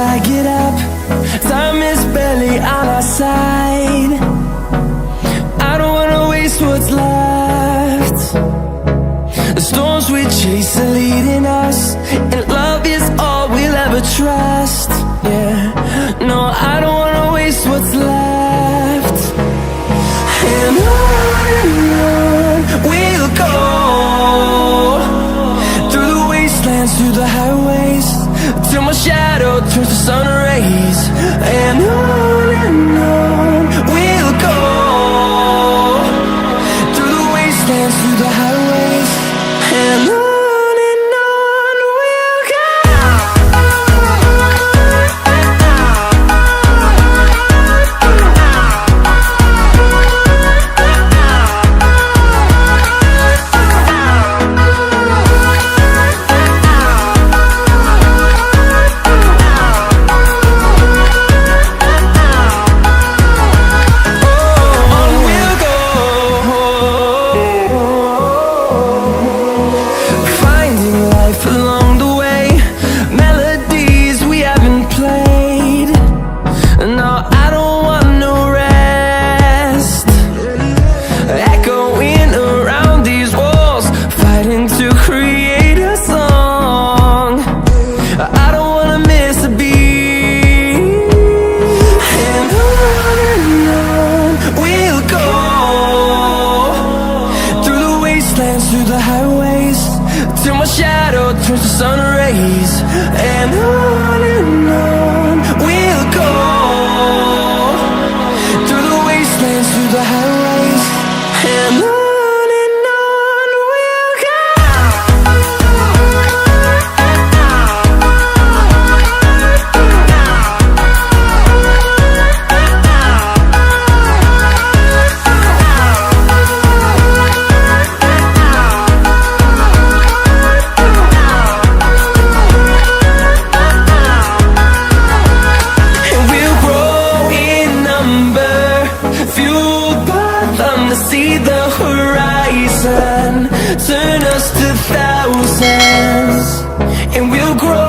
I get up, time is barely on our side. I don't wanna waste what's left. The storms we chase are leading us, and love is all we'll ever trust. Yeah, no, I don't wanna waste what's left. And on we'll go, through the wastelands, through the highways, till my shadow turns to sun rays. And on we'll go, through the wastelands, through the highways, and on we'll go. Through the highways, till my shadow turns to sun rays. And on we'll go, through the wastelands, through the highways, and on we'll go. To see the horizon turn us to thousands, and we'll grow